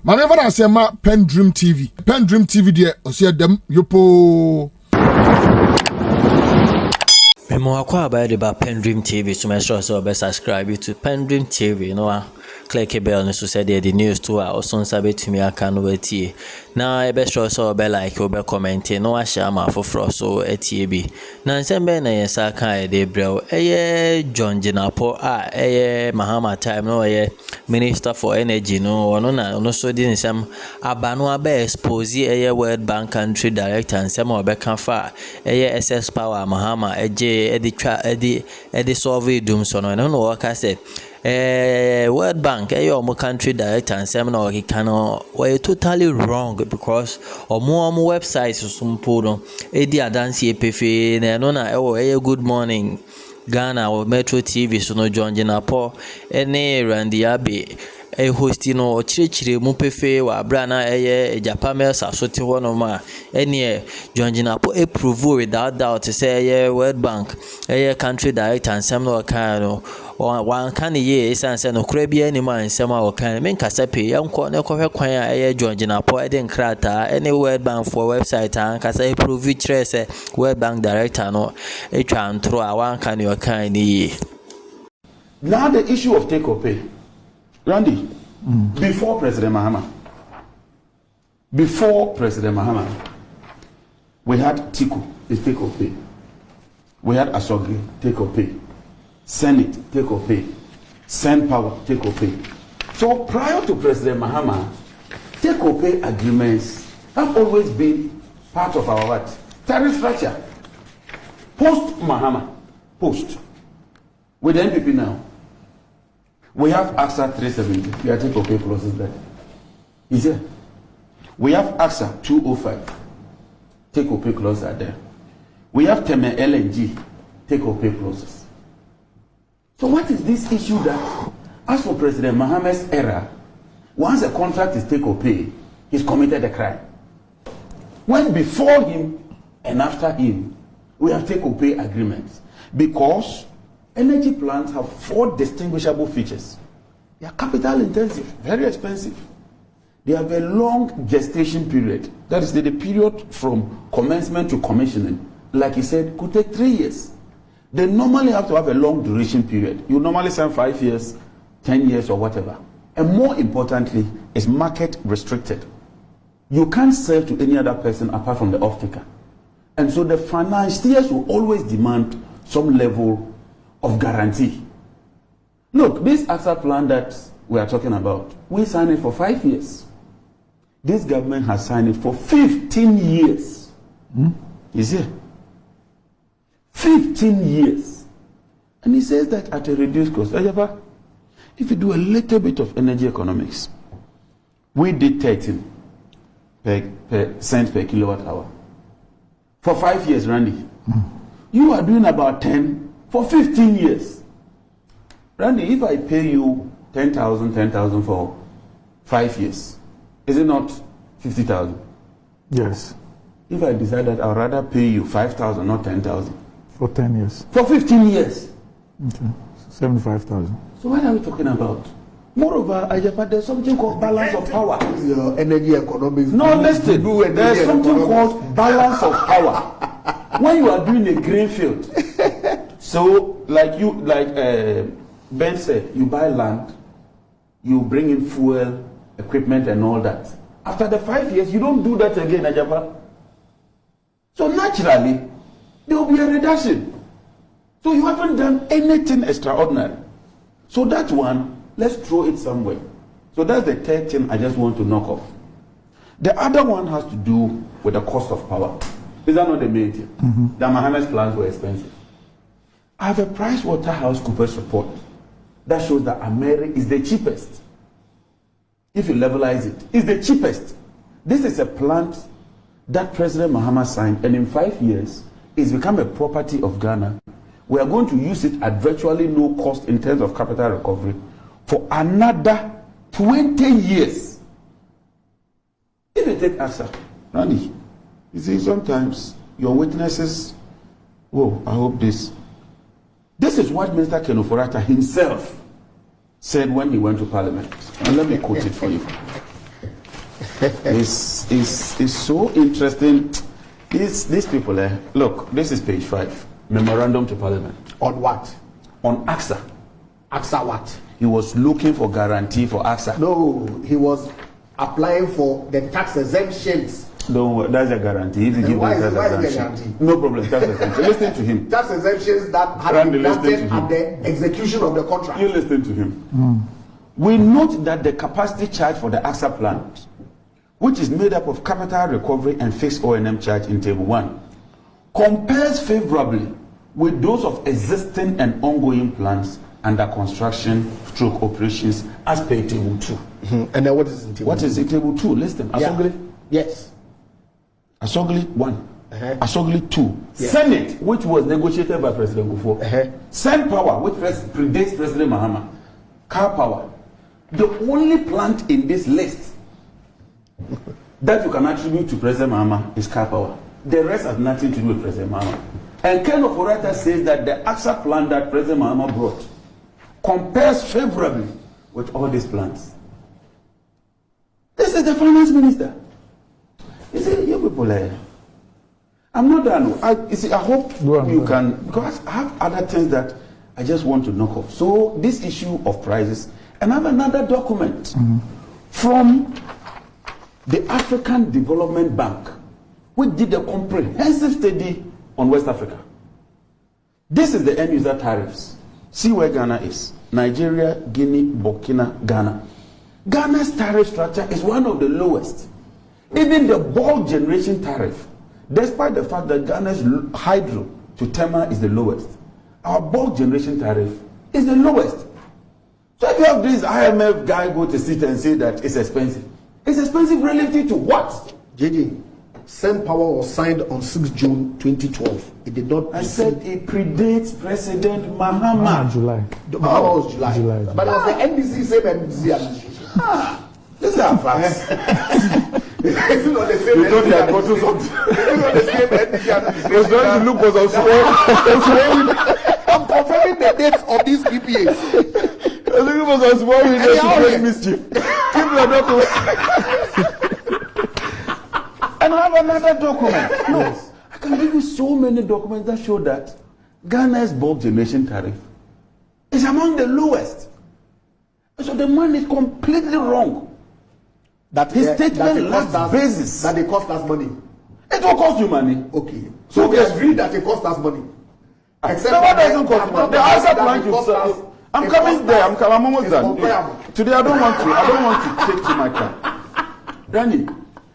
Manever I say ma PENDREAM TV. PENDREAM TV there, o see them yopo. Memo akwa about PENDREAM TV, so make sure so be subscribe to PENDREAM TV, you know. Click a bell so say the news too also sabe to me aka no wetie na e be sure so be like o be comment no a share ma foforo so etie bi na nsembe na yesa kan e de brew eye Jinapor eye Mahama time no eye Minister for Energy no ono na no so di nsem abano aba expose eye World Bank country director nsem obe kan fa eye SS power Mahama eje edi solve dum so no no waka say World Bank omo country director and seminar he cannot were totally wrong because omo websites sumpo no edi adansi epefe na no na good morning Ghana or Metro TV so no Jinapor ene Randy Abe hosti no chire mu pefe wa brana Japamel sasoti hono ma ene Jinapor approve without doubt say World Bank country director and seminar kind no one can ye sanse no krabia ni man sema o kan men kasape yanko ne kohwe kwan Jinapor eden krata any World Bank for website an kasa approve trace World Bank director no etwa antro a one can your kan ni. Now the issue of take or pay, Randy, before President Mahama, we had Tiku, the take or pay. We had Asogri, take or pay. Senate, take or pay. Send power, take or pay. So prior to President Mahama, take or pay agreements have always been part of our what? Tariff structure. Post Mahama, with the NPP now, we have AXA 370. We are take or pay clauses there. Is there? We have AXA 205. Take or pay clauses are there. We have Teme LNG. Take or pay clauses. So what is this issue that, as for President Mahama's era, once a contract is take or pay, he's committed a crime? When before him and after him, we have take or pay agreements. Because energy plants have 4 distinguishable features. They are capital intensive, very expensive. They have a long gestation period. That is the period from commencement to commissioning. Like he said, could take 3 years. They normally have to have a long duration period. You normally sign 5 years, 10 years or whatever. And more importantly, it's market restricted. You can't sell to any other person apart from the off-taker. And so the financiers will always demand some level of guarantee. Look, this AXA plan that we are talking about, we signed it for 5 years. This government has signed it for 15 years. Is it? 15 years. And he says that at a reduced cost. If you do a little bit of energy economics, we did 13 cents per kilowatt hour. For 5 years, Randy. You are doing about 10 for 15 years. Randy, if I pay you 10,000 for 5 years, is it not 50,000? Yes. If I decide that I'd rather pay you 5,000, not 10,000. For 10 years. For 15 years. Okay. 75,000. So what are we talking about? Moreover, there's something called balance of power. Your energy economics. No, listen. There's something called balance of power. When you are doing a green field, so like Ben said, you buy land, you bring in fuel, equipment, and all that. After the 5 years, you don't do that again, Ajapa. So naturally, there will be a reduction. So you haven't done anything extraordinary. So that one, let's throw it somewhere. So that's the third thing I just want to knock off. The other one has to do with the cost of power. Is that not the main thing? The Mahama's plans were expensive. I have a PricewaterhouseCoopers report that shows that America is the cheapest. If you levelize it, it's the cheapest. This is a plant that President Mahama signed, and in 5 years, it's become a property of Ghana. We are going to use it at virtually no cost in terms of capital recovery for another 20 years. If you take AXA, Randy, you see, sometimes your witnesses, I hope this. This is what Mr. Kenoforata himself said when he went to Parliament. And let me quote it for you. is so interesting. These people, look, this is page 5, memorandum to Parliament. On what? On AXA. AXA what? He was looking for guarantee for AXA. No, he was applying for the tax exemptions. Don't worry, that's a guarantee. If you give why him is tax it a exemption, guarantee? no problem. Tax exemption. Listen to him. Tax exemptions that had Randy, been listen to granted him. at the execution of the contract. You listen to him. We note that the capacity charge for the AXA plant, which is made up of capital recovery and fixed O&M charge in Table 1, compares favorably with those of existing and ongoing plants under construction stroke operations as per Table 2. And then what is in Table 2? What is in Table 2? Listen. Asogli. Yes. Asogli 1. Asogli 2. Yeah. Senate, which was negotiated by President Kufuor. Sen Power, which predates President Mahama. Car Power. The only plant in this list that you can attribute to President Mahama is Car Power. The rest has nothing to do with President Mahama. And Ken of Orata says that the AXA plant that President Mahama brought compares favorably with all these plants. This is the finance minister. You see, you people, I'm not done. I hope you can, because I have other things that I just want to knock off. So this issue of prices, and I have another document from the African Development Bank, which did a comprehensive study on West Africa. This is the end user tariffs. See where Ghana is. Nigeria, Guinea, Burkina, Ghana. Ghana's tariff structure is one of the lowest. Even the bulk generation tariff, despite the fact that Ghana's hydro to thermal is the lowest, our bulk generation tariff is the lowest. So if you have this IMF guy go to sit and say that it's expensive relative to what? JJ, Sen Power was signed on 6 June 2012. It did not. I said it predates President Mahama. July. Mahama was July. July. But it was the NDC, same NDC administration. This is our facts. It's not the same You thought NDC they had got to administration. something. It's not the same NDC administration. He was trying to look for some small. I'm confirming the dates of these PPAs. I was looking for some small windows to create mischief. Keep your document. And I have another document. Yes. I can give you so many documents that show that Ghana's bulk generation tariff is among the lowest. So the man is completely wrong. That His statement lacks basis. That they cost us money. It will cost you money. Okay. So So we yes. agree that it cost us money. Except no, doesn't cost money. The answer plan you said. I'm coming there. I'm almost done. Today I don't want to take too much time. Randy,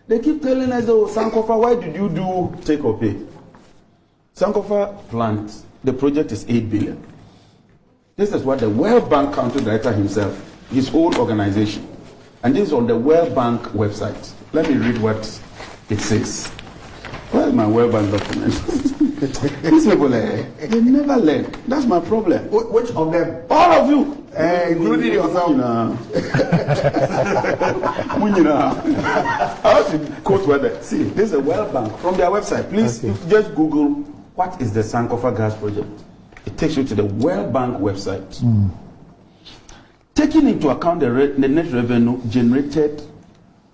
they keep telling us, oh, Sankofa, why did you do take or pay? Sankofa plant, the project is 8 billion. This is what the World Bank country director himself, his own organization, and this is on the World Bank website. Let me read what it says. Where is my World Bank document? These people, they never learn. That's my problem. Which of them? All of you, Including yourself. I have to quote what they see. This is a World Bank from their website. Please just Google what is the Sankofa gas project. It takes you to the World Bank website. Taking into account the net revenue generated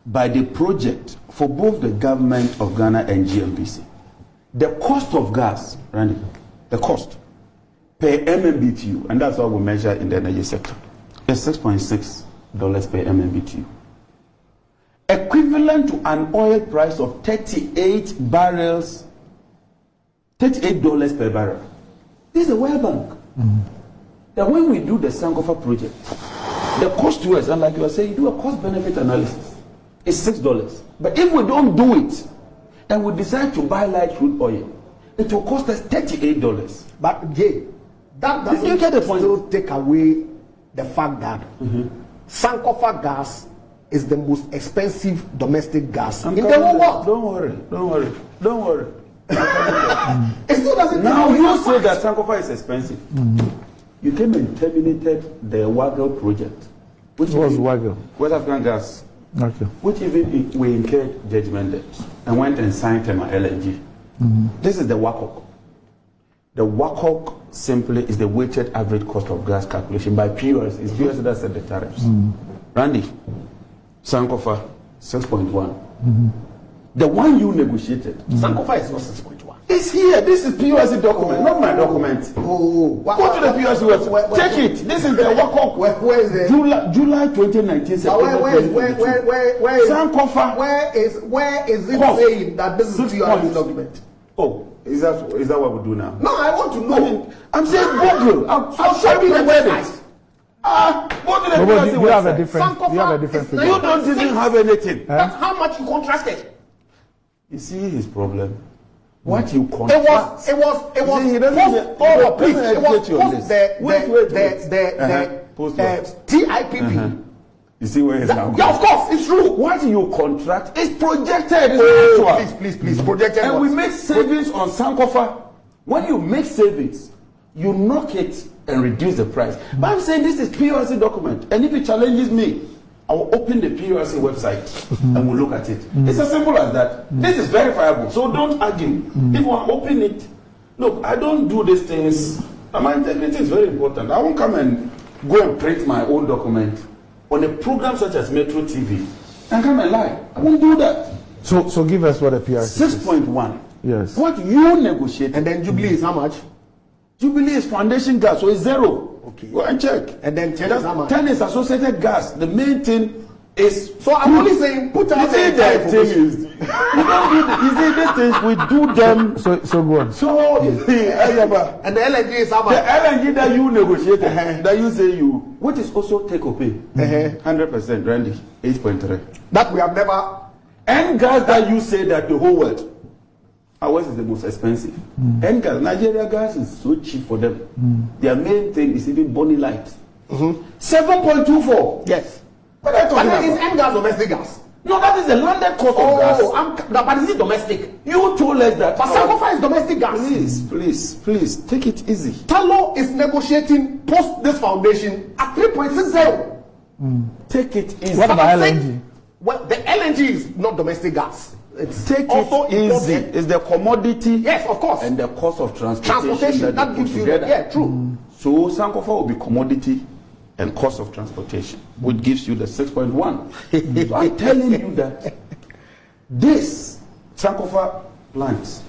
by the project for both the government of Ghana and GMBC, the cost of gas, Randy, the cost per MMBTU, and that's what we measure in the energy sector, is $6.6 per MMBTU, equivalent to an oil price of $38 per barrel. This is the World Bank. That when we do the Sankofa project, the cost to us, and like you are saying, you do a cost-benefit analysis, is $6. But if we don't do it, and we decide to buy light crude oil, it will cost us $38. But Jay, that doesn't you get the point? still take away the fact that Sankofa gas is the most expensive domestic gas in the whole world. Don't worry. It still doesn't. Now you say that Sankofa is expensive. You came and terminated the Wr0ng project. Which What was Wr0ng? West African Gas. Okay. Which even we incurred judgment debt and went and signed them an LNG. This is the Wr0ng. The Wr0ng simply is the weighted average cost of gas calculation by POS. It's POS that set the tariffs. Randy, Sankofa, 6.1. The one you negotiated. Sankofa is not 6.1. It's here. This is POSC document, not my document. Go to the POSC website. Take it. This is the work. Where is it? July 2019. Where is Sankofa? Where is it saying that this is POSC document? Oh, is that what we do now? No, I want to know. I'm saying Google. I'll show you the website. Go to the POSC you have a website. different. You have a different figure. You don't even have anything. That's how much you contrasted. You see his problem. What you contrast. It was TIPP. You see where it's now. Yeah, of course, it's true. What you contract is projected. Please, projected. And we make savings on Sankofa. When you make savings, you knock it and reduce the price. But I'm saying this is POSC document, and if it challenges me, I will open the POSC website and we'll look at it. It's as simple as that. This is verifiable, so don't argue. If I open it, look, I don't do these things. My integrity is very important. I won't come and go and print my own document on a program such as Metro TV and come and lie. I won't do that. So give us what the PRC is. 6.1. Yes. What you negotiate. And then Jubilee is how much? Jubilee is foundation gas, so it's 0. Okay. Go and check. And then 10 is how much? 10 is associated gas. The main thing is. So I'm only saying put out the thing is. You see these things we do them. So go on. So you see, and the LNG is how much? The LNG that you negotiated, that you say you, what is also take or pay? 100%, Randy, 8.3. That we have never. And gas that you say that the whole world. Ours is the most expensive. And gas, Nigeria gas is so cheap for them. Their main thing is even Bonnie Light. 7.24. Yes. What are you talking about? Is M gas domestic gas? No, that is the landed cost of gas. But is it domestic? You told us that. But Sankofa is domestic gas. Please, take it easy. Talo is negotiating post this foundation at 3.60. Take it easy. What about LNG? Well, the LNG is not domestic gas. It's Take also it easy. imported. It's the commodity. Yes, of course. And the cost of transportation That gives you. Yeah, true. So Sankofa will be commodity and cost of transportation, which gives you the 6.1. So I'm telling you that this Sankofa plants,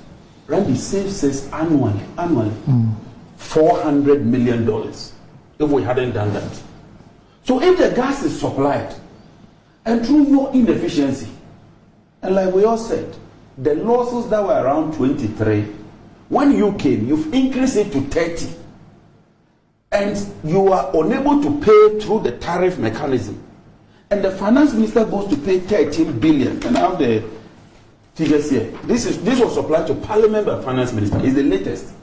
Randy says annually, $400 million if we hadn't done that. So if the gas is supplied, and through your inefficiency, and like we all said, the losses that were around 23, when you came, you've increased it to 30. And you are unable to pay through the tariff mechanism. And the finance minister goes to pay 13 billion. And I have the figures here. This was supplied to Parliament by Finance Minister. It's the latest.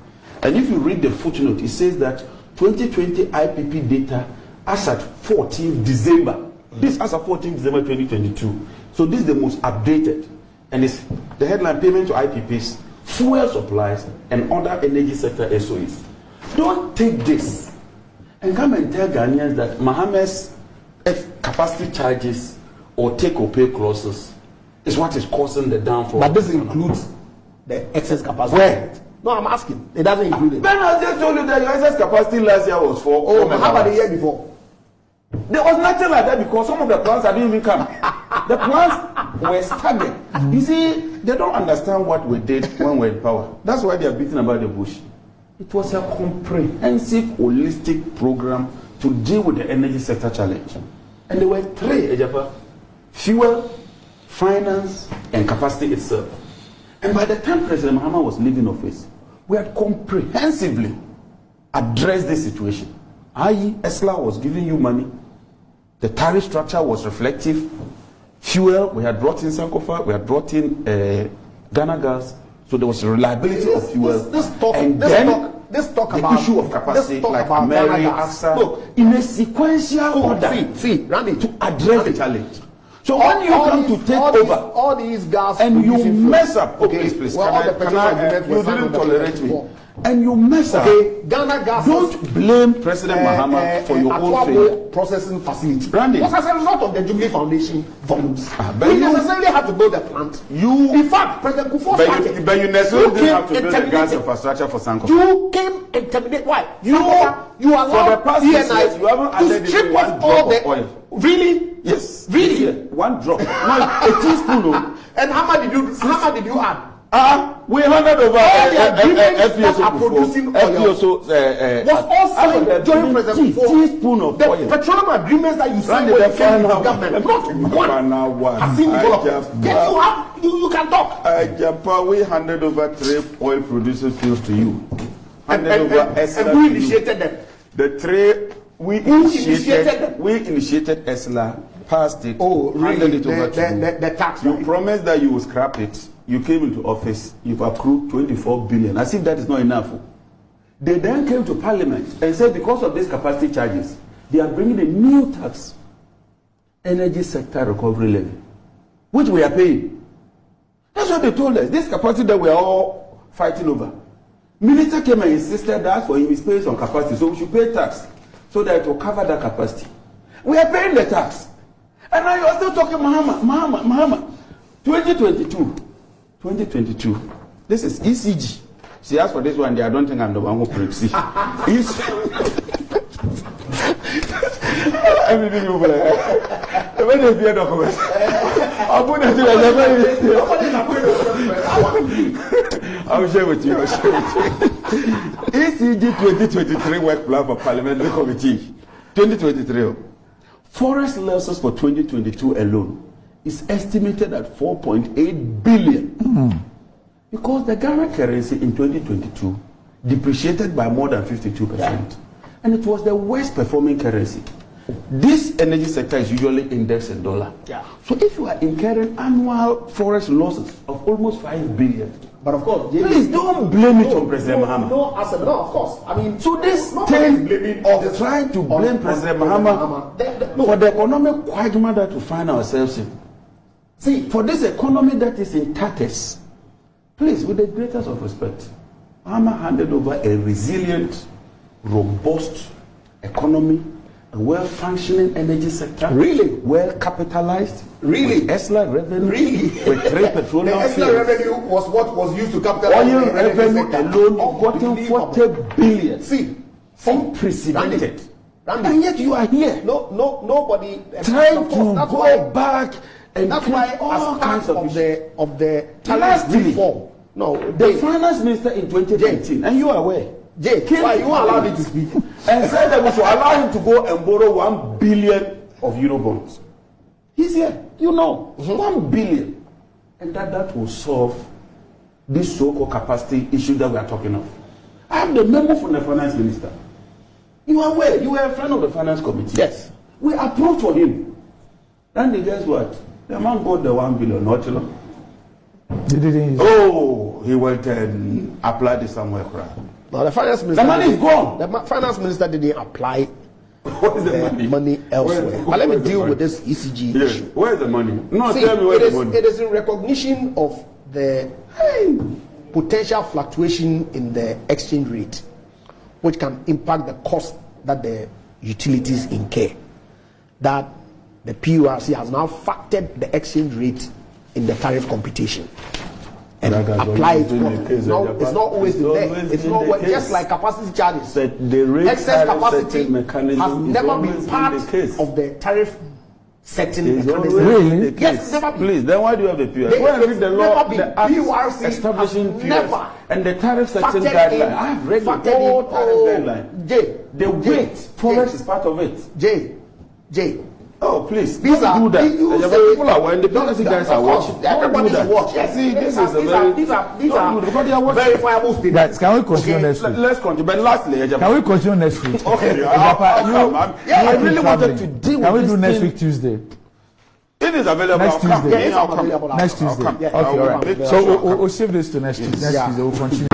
And if you read the footnote, it says that 2020 IPP data as at 14th December. This as at 14th December 2022. So this is the most updated. And it's the headline: payment to IPPs, fuel supplies, and other energy sector SOEs. Don't take this and come and tell Ghanaians that Mohammed's capacity charges or take or pay clauses is what is causing the downfall. But this includes the excess capacity. Where? No, I'm asking. It doesn't include it. Ben has just told you that your excess capacity last year was 4. Oh, but how about the year before? There was nothing like that because some of the plants didn't even come. The plants were stagnant. You see, they don't understand what we did when we were in power. That's why they are beating about the bush. It was a comprehensive, holistic program to deal with the energy sector challenge. And there were 3, Ejapa: fuel, finance, and capacity itself. And by the time President Mahama was leaving office, we had comprehensively addressed this situation. I.e., ESLA was giving you money. The tariff structure was reflective. Fuel, we had brought in Sankofa, we had brought in Ghana gas. So there was reliability of fuel. This talk about the issue of capacity, like Mary, AXA. Look, in a sequential order. See, Randy, to address the challenge. So when you come to take over, all these gas and you mess up, okay, please, well, you didn't tolerate me. And you mess up. Okay, Ghana gas. Don't blame President Mahama for your own failure. Processing facility. Randy, was as a result of the Jubilee Foundation volumes. We necessarily had to build a plant. In fact, President Kufuor started. But you necessarily didn't have to build a gas infrastructure for Sankofa. You came and terminated. Why? You allowed for the past 6 years, you haven't added to strip one off drop all of oil. Really? Yes. Really? Yeah. One drop. Not a teaspoon. Oh. And how much did you add? We handed over FPSO are producing oil. Was all signed during President teaspoon of the oil. petroleum agreements that you signed with the government. Not one. I've seen you can talk. Japan, we handed over 3 oil producing fields to you. And who initiated them? The 3 we initiated ESLA, passed it, handed it over to you. The tax. You promised that you will scrap it. You came into office, you've accrued 24 billion, as if that is not enough. They then came to Parliament and said because of these capacity charges, they are bringing a new tax, energy sector recovery levy, which we are paying. That's what they told us. This capacity that we are all fighting over. Minister came and insisted that for him is paying some capacity, so we should pay tax so that it will cover that capacity. We are paying the tax. And now you are still talking Mahama. 2022. This is ECG. She asked for this one. I don't think I'm the one who predicts it. Everything you when they fear documents, I'll share with you. ECG 2023 work plan for Parliamentary Committee 2023. Forest losses for 2022 alone is estimated at 4.8 billion. Because the Ghana currency in 2022 depreciated by more than 52%. And it was the worst performing currency. This energy sector is usually indexed in dollar. So if you are incurring annual forest losses of almost 5 billion, but of course, please don't blame it on President Mahama. No, of course. I mean, so this thing of trying to blame President Mahama for the economic quagmire that we find ourselves in. See, for this economy that is in tatters, please, with the greatest of respect, Mahama handed over a resilient, robust economy, a well-functioning energy sector, really well capitalized, really with ESLA revenue, really with 3 petroleum the ESLA revenue was what was used to capitalize oil the revenue alone, you've gotten 40 billion. See, unprecedented. Randy. And yet you are here. Nobody trying to go back. And that's why, all kinds of the tariff reform. No, the finance minister in 2019, and you are aware, why you allowed him to speak and said that we should allow him to go and borrow 1 billion of Eurobonds. He's here, 1 billion, and that will solve this so-called capacity issue that we are talking of. I have the memo from the finance minister. You are aware, you were a friend of the finance committee. Yes, we approved for him. And guess what? The man got the 1 billion, not you know. He didn't. He went and applied it somewhere. Now the finance minister. The money is gone. The finance minister didn't apply. What is the money elsewhere? But let me deal with this ECG issue. Where is the money? No, see, tell me where the money. It is in recognition of the potential fluctuation in the exchange rate, which can impact the cost that the utilities incur. That the PURC has now factored the exchange rate in the tariff computation and apply it. It's not always there. It's not just like capacity charges. The excess capacity has never been part of the tariff setting mechanism. Really? Yes, never been. Please, then why do you have the PURC? Why read the law, the act PURC establishing PURC and the tariff setting guideline? I have read the whole tariff guideline. The weight, forest is part of it. J. Oh, please. These are do that. People are when the policy guys are watching. Everybody is watching. See, this is a very. These are verifiable statements. Can we continue next week? Let's continue. But lastly, can we continue next week? Okay. I really wanted to deal with this. Can we do next week Tuesday? It is available next Tuesday. Yes, available. Next Tuesday. Okay, all right. So we'll shift this to next Tuesday. Next Tuesday we'll continue.